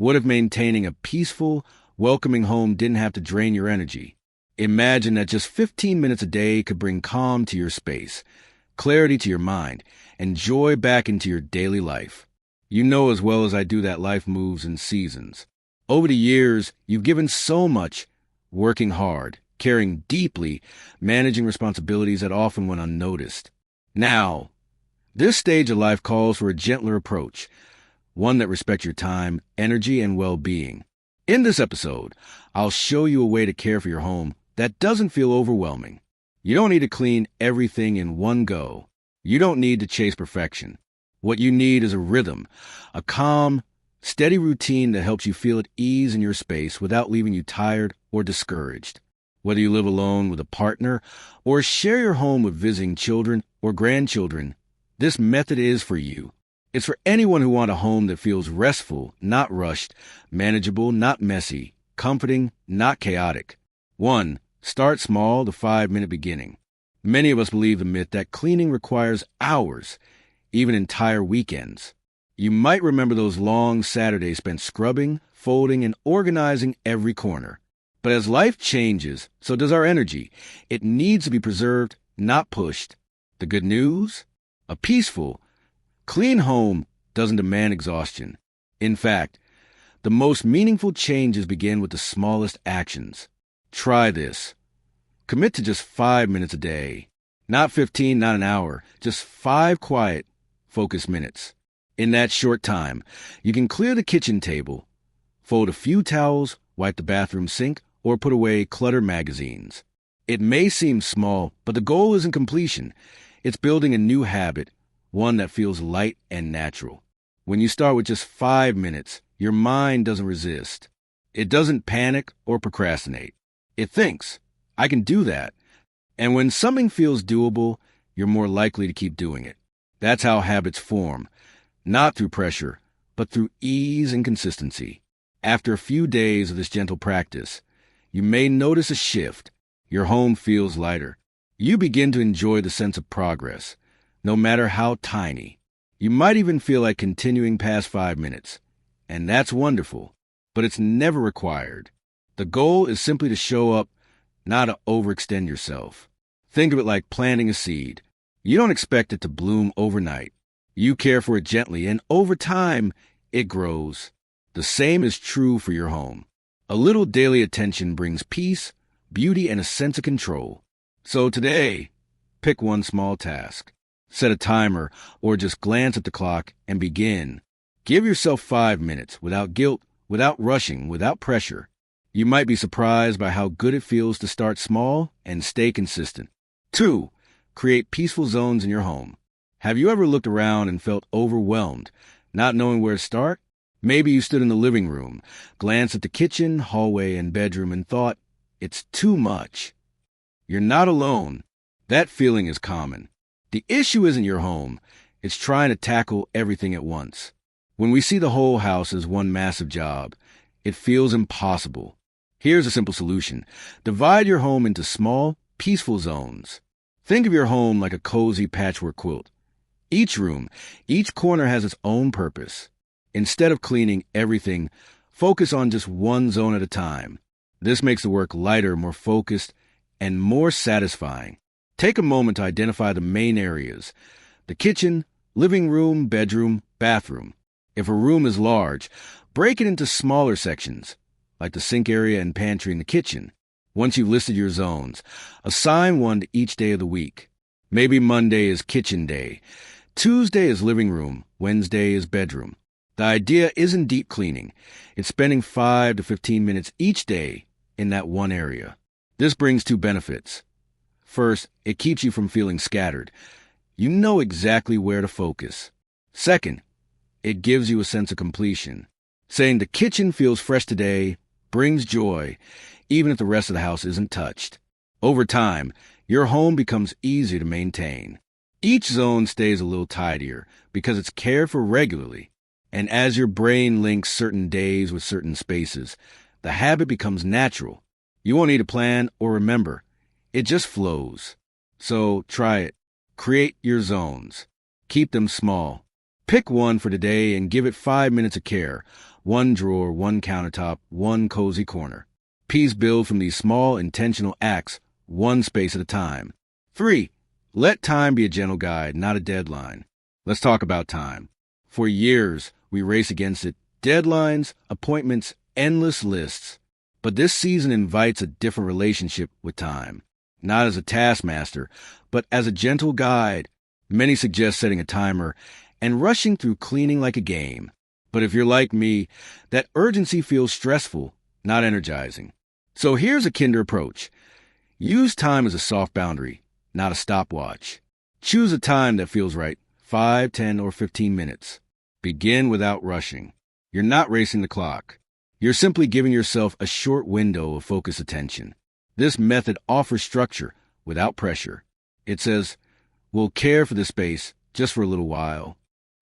What if maintaining a peaceful, welcoming home didn't have to drain your energy? Imagine that just 15 minutes a day could bring calm to your space, clarity to your mind, and joy back into your daily life. You know as well as I do that life moves in seasons. Over the years, you've given so much, working hard, caring deeply, managing responsibilities that often went unnoticed. Now, this stage of life calls for a gentler approach, one that respects your time, energy, and well-being. In this episode, I'll show you a way to care for your home that doesn't feel overwhelming. You don't need to clean everything in one go. You don't need to chase perfection. What you need is a rhythm, a calm, steady routine that helps you feel at ease in your space without leaving you tired or discouraged. Whether you live alone with a partner or share your home with visiting children or grandchildren, this method is for you. It's for anyone who wants a home that feels restful, not rushed, manageable, not messy, comforting, not chaotic. 1. Start small, the 5-minute beginning. Many of us believe the myth that cleaning requires hours, even entire weekends. You might remember those long Saturdays spent scrubbing, folding, and organizing every corner. But as life changes, so does our energy. It needs to be preserved, not pushed. The good news? A peaceful, clean home doesn't demand exhaustion. In fact, the most meaningful changes begin with the smallest actions. Try this. Commit to just 5 minutes a day. Not 15, not an hour. Just 5 quiet, focused minutes. In that short time, you can clear the kitchen table, fold a few towels, wipe the bathroom sink, or put away clutter magazines. It may seem small, but the goal isn't completion. It's building a new habit, one that feels light and natural. When you start with just 5 minutes, your mind doesn't resist. It doesn't panic or procrastinate. It thinks, I can do that. And when something feels doable, you're more likely to keep doing it. That's how habits form, not through pressure, but through ease and consistency. After a few days of this gentle practice, you may notice a shift. Your home feels lighter. You begin to enjoy the sense of progress, no matter how tiny. You might even feel like continuing past 5 minutes. And that's wonderful, but it's never required. The goal is simply to show up, not to overextend yourself. Think of it like planting a seed. You don't expect it to bloom overnight. You care for it gently, and over time, it grows. The same is true for your home. A little daily attention brings peace, beauty, and a sense of control. So today, pick one small task. Set a timer or just glance at the clock and begin. Give yourself 5 minutes without guilt, without rushing, without pressure. You might be surprised by how good it feels to start small and stay consistent. 2. Create peaceful zones in your home. Have you ever looked around and felt overwhelmed, not knowing where to start? Maybe you stood in the living room, glanced at the kitchen, hallway, and bedroom and thought, it's too much. You're not alone. That feeling is common. The issue isn't your home. It's trying to tackle everything at once. When we see the whole house as one massive job, it feels impossible. Here's a simple solution. Divide your home into small, peaceful zones. Think of your home like a cozy patchwork quilt. Each room, each corner has its own purpose. Instead of cleaning everything, focus on just one zone at a time. This makes the work lighter, more focused, and more satisfying. Take a moment to identify the main areas: the kitchen, living room, bedroom, bathroom. If a room is large, break it into smaller sections, like the sink area and pantry in the kitchen. Once you've listed your zones, assign one to each day of the week. Maybe Monday is kitchen day, Tuesday is living room, Wednesday is bedroom. The idea isn't deep cleaning. It's spending 5 to 15 minutes each day in that one area. This brings 2 benefits. First, it keeps you from feeling scattered. You know exactly where to focus. Second, it gives you a sense of completion. Saying the kitchen feels fresh today brings joy, even if the rest of the house isn't touched. Over time, your home becomes easier to maintain. Each zone stays a little tidier because it's cared for regularly. And as your brain links certain days with certain spaces, the habit becomes natural. You won't need to plan or remember. It just flows. So try it. Create your zones. Keep them small. Pick one for today and give it 5 minutes of care, one drawer, one countertop, one cozy corner. Peace builds from these small, intentional acts, one space at a time. 3. Let time be a gentle guide, not a deadline. Let's talk about time. For years, we race against it. Deadlines, appointments, endless lists. But this season invites a different relationship with time. Not as a taskmaster, but as a gentle guide. Many suggest setting a timer and rushing through cleaning like a game. But if you're like me, that urgency feels stressful, not energizing. So here's a kinder approach. Use time as a soft boundary, not a stopwatch. Choose a time that feels right, 5, 10, or 15 minutes. Begin without rushing. You're not racing the clock. You're simply giving yourself a short window of focused attention. This method offers structure without pressure. It says, we'll care for the space just for a little while.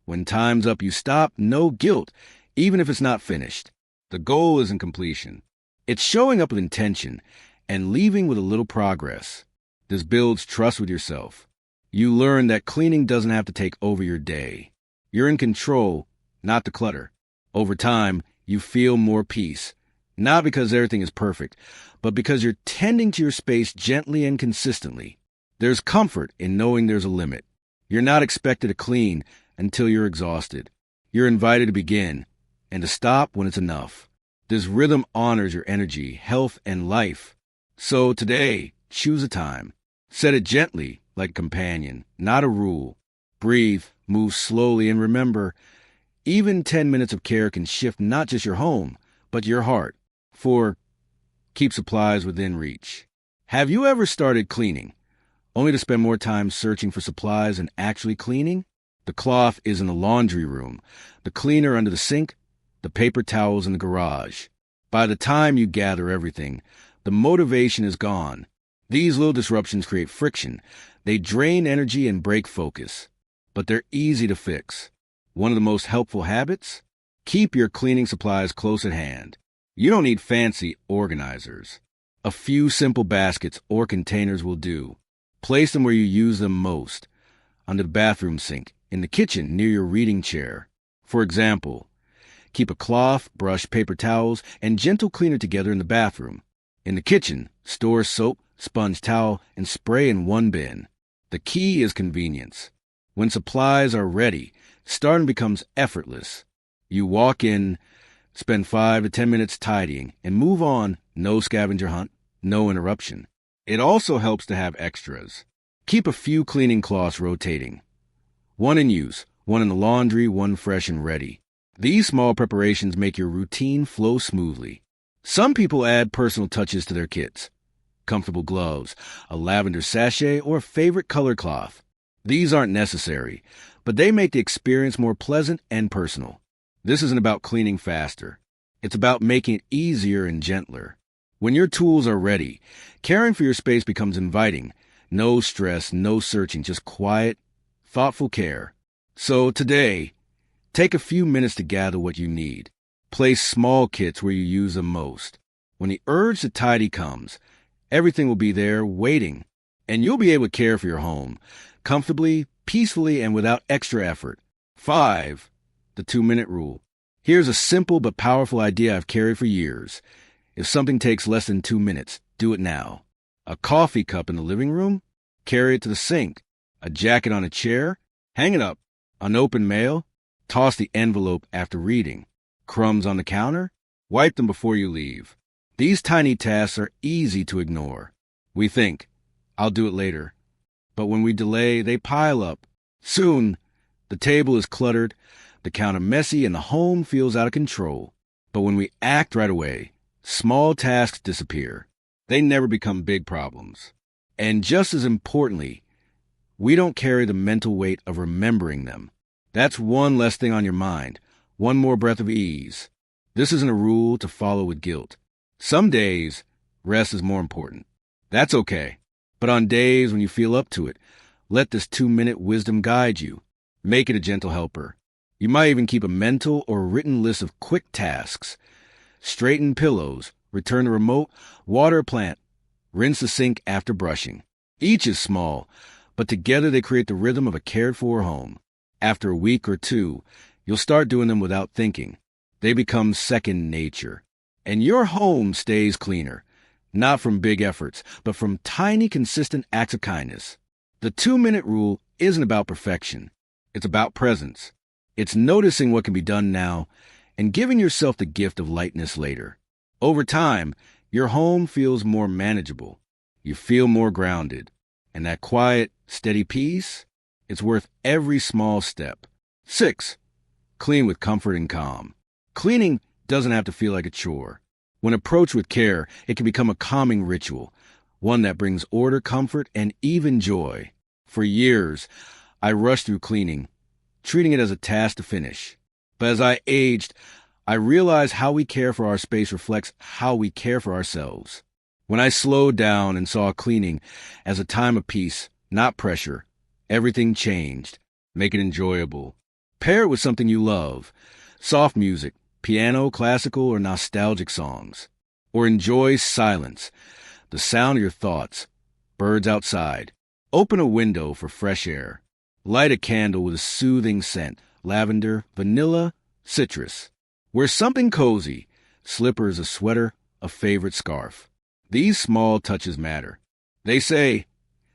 When time's up, you stop, no guilt, even if it's not finished. The goal isn't completion. It's showing up with intention and leaving with a little progress. This builds trust with yourself. You learn that cleaning doesn't have to take over your day. You're in control, not the clutter. Over time, you feel more peace, not because everything is perfect, but because you're tending to your space gently and consistently. There's comfort in knowing there's a limit. You're not expected to clean until you're exhausted. You're invited to begin and to stop when it's enough. This rhythm honors your energy, health, and life. So today, choose a time. Set it gently, like a companion, not a rule. Breathe, move slowly, and remember, even 10 minutes of care can shift not just your home, but your heart. 4. Keep supplies within reach. Have you ever started cleaning, only to spend more time searching for supplies than actually cleaning? The cloth is in the laundry room, the cleaner under the sink, the paper towels in the garage. By the time you gather everything, the motivation is gone. These little disruptions create friction. They drain energy and break focus. But they're easy to fix. One of the most helpful habits? Keep your cleaning supplies close at hand. You don't need fancy organizers. A few simple baskets or containers will do. Place them where you use them most, under the bathroom sink, in the kitchen near your reading chair. For example, keep a cloth, brush, paper towels, and gentle cleaner together in the bathroom. In the kitchen, store soap, sponge towel, and spray in one bin. The key is convenience. When supplies are ready, starting becomes effortless. You walk in, spend 5 to 10 minutes tidying, and move on. No scavenger hunt, no interruption. It also helps to have extras. Keep a few cleaning cloths rotating. One in use, one in the laundry, one fresh and ready. These small preparations make your routine flow smoothly. Some people add personal touches to their kits. Comfortable gloves, a lavender sachet, or a favorite color cloth. These aren't necessary, but they make the experience more pleasant and personal. This isn't about cleaning faster. It's about making it easier and gentler. When your tools are ready, caring for your space becomes inviting. No stress, no searching, just quiet, thoughtful care. So today, take a few minutes to gather what you need. Place small kits where you use them most. When the urge to tidy comes, everything will be there waiting, and you'll be able to care for your home comfortably, peacefully, and without extra effort. 5. The 2-minute rule. Here's a simple but powerful idea I've carried for years. If something takes less than 2 minutes, do it now. A coffee cup in the living room? Carry it to the sink. A jacket on a chair? Hang it up. Unopened mail? Toss the envelope after reading. Crumbs on the counter? Wipe them before you leave. These tiny tasks are easy to ignore. We think, I'll do it later. But when we delay, they pile up. Soon, the table is cluttered, the counter messy, and the home feels out of control. But when we act right away, small tasks disappear. They never become big problems. And just as importantly, we don't carry the mental weight of remembering them. That's one less thing on your mind, one more breath of ease. This isn't a rule to follow with guilt. Some days, rest is more important. That's okay. But on days when you feel up to it, let this 2-minute wisdom guide you. Make it a gentle helper. You might even keep a mental or written list of quick tasks. Straighten pillows, return the remote, water a plant, rinse the sink after brushing. Each is small, but together they create the rhythm of a cared-for home. After a week or two, you'll start doing them without thinking. They become second nature. And your home stays cleaner, not from big efforts, but from tiny, consistent acts of kindness. The 2-minute rule isn't about perfection. It's about presence. It's noticing what can be done now and giving yourself the gift of lightness later. Over time, your home feels more manageable. You feel more grounded. And that quiet, steady peace, it's worth every small step. 6. Clean with comfort and calm. Cleaning doesn't have to feel like a chore. When approached with care, it can become a calming ritual, one that brings order, comfort, and even joy. For years, I rushed through cleaning, treating it as a task to finish. But as I aged, I realized how we care for our space reflects how we care for ourselves. When I slowed down and saw cleaning as a time of peace, not pressure, everything changed. Make it enjoyable. Pair it with something you love. Soft music, piano, classical, or nostalgic songs. Or enjoy silence, the sound of your thoughts, birds outside. Open a window for fresh air. Light a candle with a soothing scent, lavender, vanilla, citrus. Wear something cozy, slippers, a sweater, a favorite scarf. These small touches matter. They say,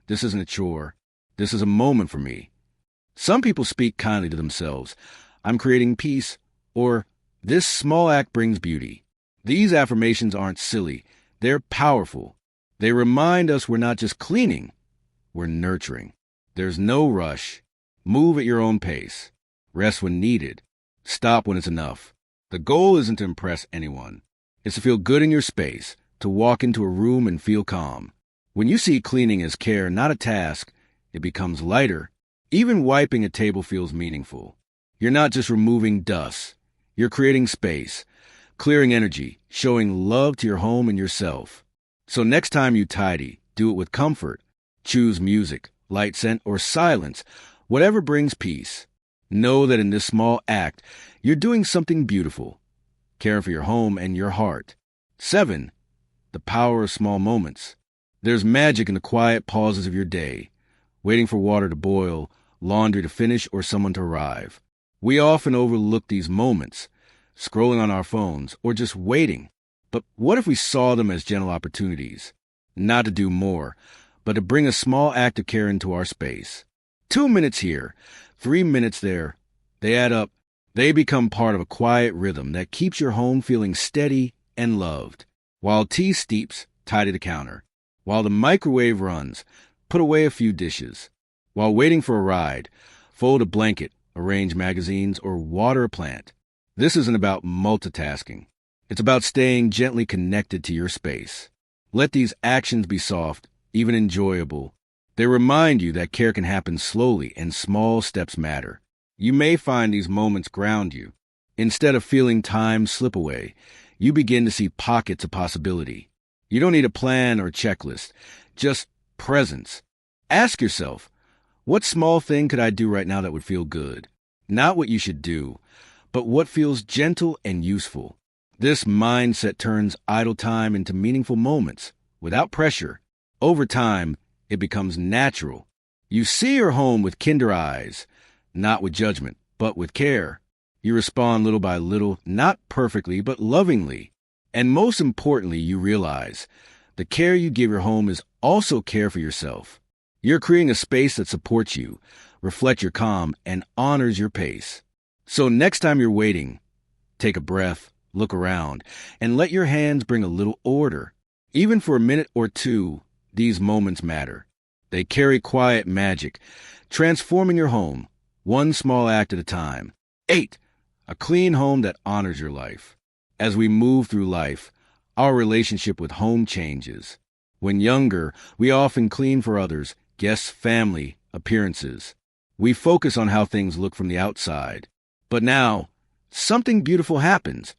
this isn't a chore. This is a moment for me. Some people speak kindly to themselves. I'm creating peace, or this small act brings beauty. These affirmations aren't silly. They're powerful. They remind us we're not just cleaning, we're nurturing. There's no rush. Move at your own pace. Rest when needed. Stop when it's enough. The goal isn't to impress anyone. It's to feel good in your space, to walk into a room and feel calm. When you see cleaning as care, not a task, it becomes lighter. Even wiping a table feels meaningful. You're not just removing dust. You're creating space, clearing energy, showing love to your home and yourself. So next time you tidy, do it with comfort. Choose music, light scent, or silence, whatever brings peace. Know that in this small act, you're doing something beautiful, caring for your home and your heart. 7. The power of small moments. There's magic in the quiet pauses of your day, waiting for water to boil, laundry to finish, or someone to arrive. We often overlook these moments, scrolling on our phones, or just waiting. But what if we saw them as gentle opportunities? Not to do more, but to bring a small act of care into our space. 2 minutes here, 3 minutes there. They add up. They become part of a quiet rhythm that keeps your home feeling steady and loved. While tea steeps, tidy the counter. While the microwave runs, put away a few dishes. While waiting for a ride, fold a blanket, arrange magazines, or water a plant. This isn't about multitasking. It's about staying gently connected to your space. Let these actions be soft, even enjoyable. They remind you that care can happen slowly and small steps matter. You may find these moments ground you. Instead of feeling time slip away, you begin to see pockets of possibility. You don't need a plan or checklist, just presence. Ask yourself, what small thing could I do right now that would feel good? Not what you should do, but what feels gentle and useful. This mindset turns idle time into meaningful moments, without pressure. Over time, it becomes natural. You see your home with kinder eyes, not with judgment, but with care. You respond little by little, not perfectly, but lovingly. And most importantly, you realize the care you give your home is also care for yourself. You're creating a space that supports you, reflects your calm, and honors your pace. So next time you're waiting, take a breath, look around, and let your hands bring a little order. Even for a minute or two, these moments matter. They carry quiet magic, transforming your home, one small act at a time. 8. A clean home that honors your life. As we move through life, our relationship with home changes. When younger, we often clean for others, guests, family, appearances. We focus on how things look from the outside. But now, something beautiful happens.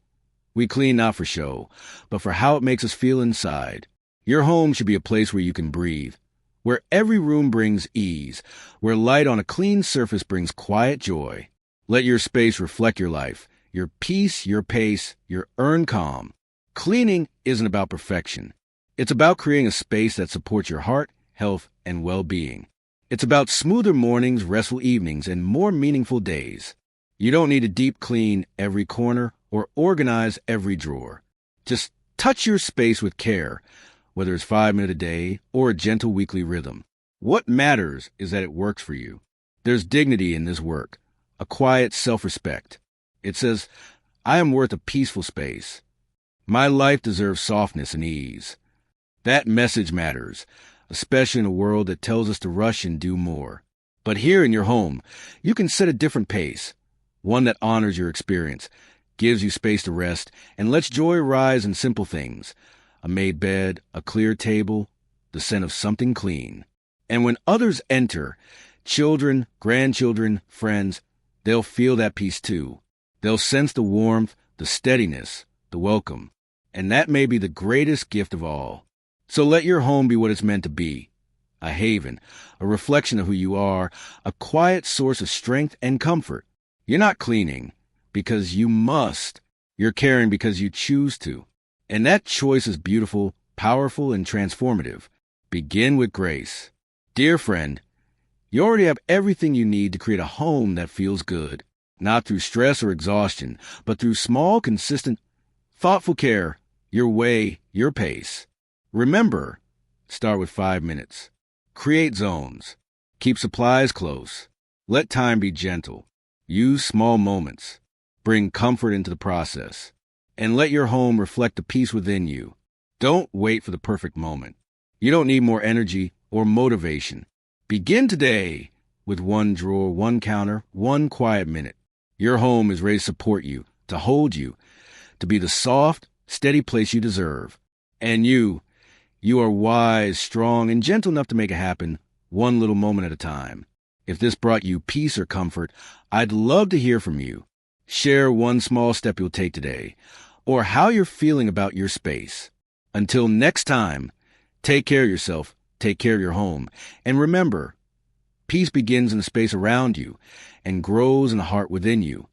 We clean not for show, but for how it makes us feel inside. Your home should be a place where you can breathe, where every room brings ease, where light on a clean surface brings quiet joy. Let your space reflect your life, your peace, your pace, your earned calm. Cleaning isn't about perfection. It's about creating a space that supports your heart, health, and well-being. It's about smoother mornings, restful evenings, and more meaningful days. You don't need to deep clean every corner or organize every drawer. Just touch your space with care, whether it's 5 minutes a day or a gentle weekly rhythm. What matters is that it works for you. There's dignity in this work, a quiet self-respect. It says, I am worth a peaceful space. My life deserves softness and ease. That message matters, especially in a world that tells us to rush and do more. But here in your home, you can set a different pace, one that honors your experience, gives you space to rest, and lets joy rise in simple things. A made bed, a clear table, the scent of something clean. And when others enter, children, grandchildren, friends, they'll feel that peace too. They'll sense the warmth, the steadiness, the welcome. And that may be the greatest gift of all. So let your home be what it's meant to be. A haven, a reflection of who you are, a quiet source of strength and comfort. You're not cleaning because you must. You're caring because you choose to. And that choice is beautiful, powerful, and transformative. Begin with grace. Dear friend, you already have everything you need to create a home that feels good. Not through stress or exhaustion, but through small, consistent, thoughtful care, your way, your pace. Remember, start with 5 minutes. Create zones. Keep supplies close. Let time be gentle. Use small moments. Bring comfort into the process. And let your home reflect the peace within you. Don't wait for the perfect moment. You don't need more energy or motivation. Begin today with one drawer, one counter, one quiet minute. Your home is ready to support you, to hold you, to be the soft, steady place you deserve. And you are wise, strong, and gentle enough to make it happen, one little moment at a time. If this brought you peace or comfort, I'd love to hear from you. Share one small step you'll take today, or how you're feeling about your space. Until next time, take care of yourself, take care of your home, and remember, peace begins in the space around you and grows in the heart within you.